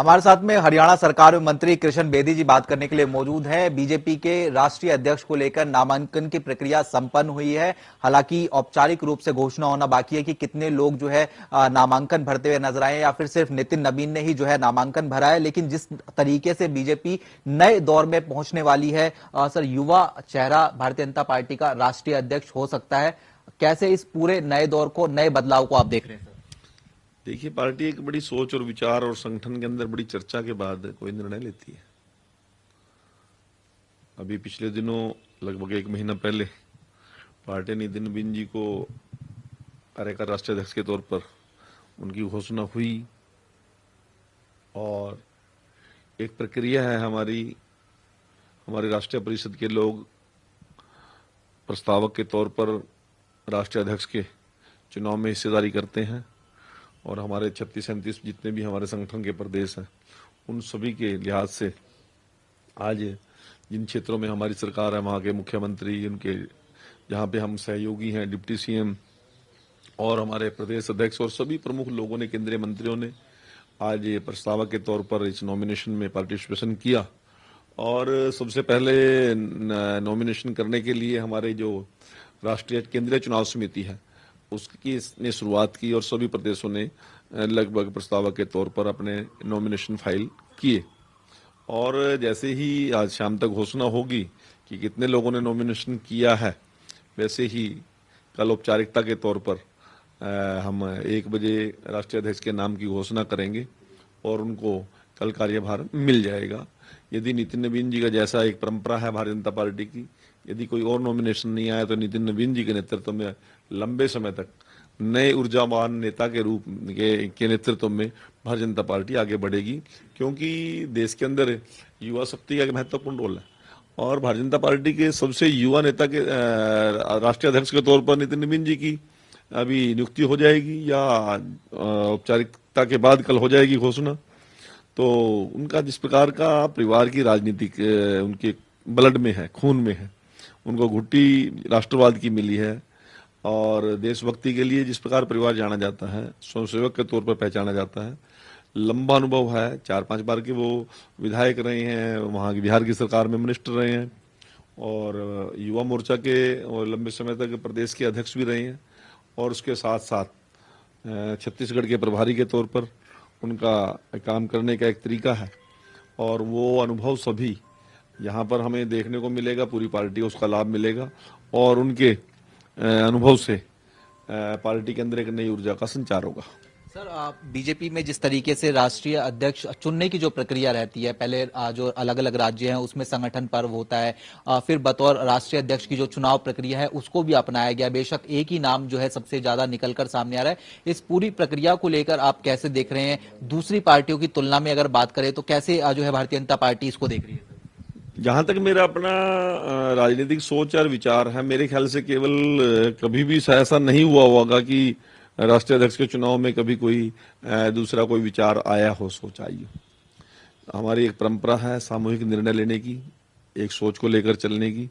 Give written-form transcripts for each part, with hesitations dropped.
हमारे साथ में हरियाणा सरकार में मंत्री कृष्ण बेदी जी बात करने के लिए मौजूद हैं। बीजेपी के राष्ट्रीय अध्यक्ष को लेकर नामांकन की प्रक्रिया संपन्न हुई है। हालांकि औपचारिक रूप से घोषणा होना बाकी है कि कितने लोग जो है नामांकन भरते हुए नजर आए या फिर सिर्फ नितिन नवीन ने ही जो है नामांकन भरा है। लेकिन जिस तरीके से बीजेपी नए दौर में पहुंचने वाली है, सर, युवा चेहरा भारतीय जनता पार्टी का राष्ट्रीय अध्यक्ष हो सकता है। कैसे इस पूरे नए दौर को, नए बदलाव को आप देख रहे हैं? देखिए, पार्टी एक बड़ी सोच और विचार और संगठन के अंदर बड़ी चर्चा के बाद कोई निर्णय लेती है। अभी पिछले दिनों लगभग एक महीना पहले पार्टी ने नितिन नवीन जी को कार्यकारी राष्ट्रीय अध्यक्ष के तौर पर उनकी घोषणा हुई और एक प्रक्रिया है। हमारी राष्ट्रीय परिषद के लोग प्रस्तावक के तौर पर राष्ट्रीय अध्यक्ष के चुनाव में हिस्सेदारी करते हैं और हमारे 36-37 जितने भी हमारे संगठन के प्रदेश हैं, उन सभी के लिहाज से आज जिन क्षेत्रों में हमारी सरकार है, वहाँ के मुख्यमंत्री, उनके जहाँ पे हम सहयोगी हैं, डिप्टी सीएम और हमारे प्रदेश अध्यक्ष और सभी प्रमुख लोगों ने, केंद्रीय मंत्रियों ने आज ये प्रस्तावक के तौर पर इस नॉमिनेशन में पार्टिसिपेशन किया। और सबसे पहले नॉमिनेशन करने के लिए हमारे जो राष्ट्रीय केंद्रीय चुनाव समिति है उसकी ने शुरुआत की और सभी प्रदेशों ने लगभग प्रस्तावक के तौर पर अपने नॉमिनेशन फाइल किए। और जैसे ही आज शाम तक घोषणा होगी कि कितने लोगों ने नॉमिनेशन किया है, वैसे ही कल औपचारिकता के तौर पर हम 1 बजे राष्ट्रीय अध्यक्ष के नाम की घोषणा करेंगे और उनको कल कार्यभार मिल जाएगा। यदि नितिन नवीन जी का जैसा एक परंपरा है भारतीय जनता पार्टी की, यदि कोई और नॉमिनेशन नहीं आया तो नितिन नवीन जी के नेतृत्व में लंबे समय तक नए ऊर्जावान नेता के रूप के नेतृत्व में भारतीय जनता पार्टी आगे बढ़ेगी, क्योंकि देश के अंदर युवा शक्ति का महत्वपूर्ण रोल है और भारतीय जनता पार्टी के सबसे युवा नेता के राष्ट्रीय अध्यक्ष के तौर पर नितिन नवीन जी की अभी नियुक्ति हो जाएगी या औपचारिकता के बाद कल हो जाएगी घोषणा। तो उनका जिस प्रकार का परिवार की राजनीतिक उनके ब्लड में है, खून में है, उनको घुट्टी राष्ट्रवाद की मिली है और देशभक्ति के लिए जिस प्रकार परिवार जाना जाता है, स्वयंसेवक के तौर पर पहचाना जाता है, लंबा अनुभव है। 4-5 बार के वो विधायक रहे हैं, वहाँ की बिहार की सरकार में मिनिस्टर रहे हैं और युवा मोर्चा के और लंबे समय तक प्रदेश के अध्यक्ष भी रहे हैं और उसके साथ साथ छत्तीसगढ़ के प्रभारी के तौर पर उनका काम करने का एक तरीका है और वो अनुभव सभी यहाँ पर हमें देखने को मिलेगा। पूरी पार्टी को उसका लाभ मिलेगा और उनके अनुभव से पार्टी के अंदर एक नई ऊर्जा का संचार होगा। सर, बीजेपी में जिस तरीके से राष्ट्रीय अध्यक्ष चुनने की जो प्रक्रिया रहती है, पहले जो अलग अलग राज्य हैं उसमें संगठन पर्व होता है, फिर बतौर राष्ट्रीय अध्यक्ष की जो चुनाव प्रक्रिया है उसको भी अपनाया गया। बेशक एक ही नाम जो है सबसे ज्यादा निकलकर सामने आ रहा है। इस पूरी प्रक्रिया को लेकर आप कैसे देख रहे हैं? दूसरी पार्टियों की तुलना में अगर बात करें तो कैसे जो है भारतीय जनता पार्टी इसको देख रही है? जहां तक मेरा अपना राजनीतिक सोच और विचार है, मेरे ख्याल से केवल कभी भी ऐसा नहीं हुआ होगा कि राष्ट्रीय अध्यक्ष के चुनाव में कभी कोई दूसरा कोई विचार आया हो, सोच आई हो। हमारी एक परंपरा है सामूहिक निर्णय लेने की, एक सोच को लेकर चलने की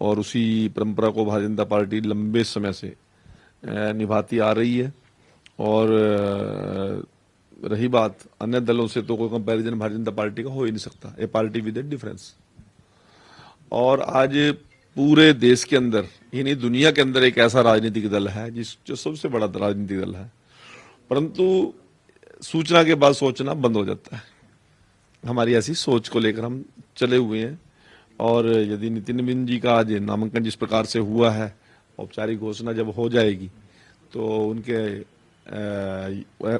और उसी परंपरा को भारतीय जनता पार्टी लंबे समय से निभाती आ रही है। और रही बात अन्य दलों से, तो कोई कंपैरिजन भारतीय जनता पार्टी का हो ही नहीं सकता। ए पार्टी विद ए डिफरेंस। और आज पूरे देश के अंदर ही नहीं, दुनिया के अंदर एक ऐसा राजनीतिक दल है जो सबसे बड़ा राजनीतिक दल है, परंतु सूचना के बाद सोचना बंद हो जाता है। हमारी ऐसी सोच को लेकर हम चले हुए हैं और यदि नितिन नवीन जी का आज नामांकन जिस प्रकार से हुआ है, औपचारिक घोषणा जब हो जाएगी तो उनके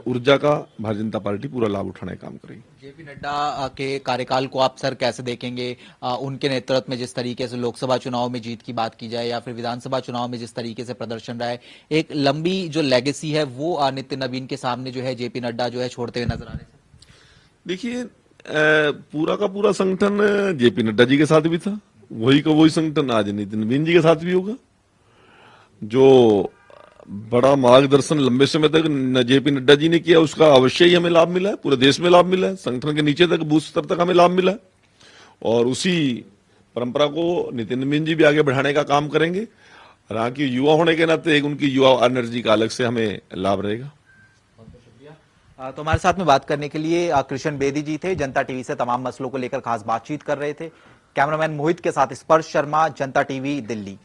ऊर्जा का भारतीय जनता पार्टी पूरा लाभ उठाने का काम करेगी। जेपी नड्डा के कार्यकाल को आप सर कैसे देखेंगे? उनके नेतृत्व में जिस तरीके से लोकसभा चुनाव में जीत की बात की जाए या फिर विधानसभा चुनाव में जिस तरीके से प्रदर्शन रहा है, एक लंबी जो लेगेसी है वो नितिन नवीन के सामने जो है जेपी नड्डा जो है छोड़ते हुए नजर आ रहे हैं। देखिए, पूरा का पूरा संगठन जेपी नड्डा जी के साथ भी था, वही का वही संगठन आज नितिन नवीन जी के साथ भी होगा। जो बड़ा मार्गदर्शन लंबे समय तक जेपी नड्डा जी ने किया, उसका अवश्य ही हमें लाभ मिला है, पूरे देश में लाभ मिला है, संगठन के नीचे तक, बूथ स्तर तक हमें लाभ मिला है और उसी परंपरा को नितिन नवीन जी भी आगे बढ़ाने का काम करेंगे। हालांकि युवा होने के नाते एक उनकी युवा एनर्जी का अलग से हमें लाभ रहेगा। तो हमारे साथ में बात करने के लिए कृष्ण बेदी जी थे, जनता टीवी से तमाम मसलों को लेकर खास बातचीत कर रहे थे। कैमरामैन मोहित के साथ स्पर्श शर्मा, जनता टीवी, दिल्ली।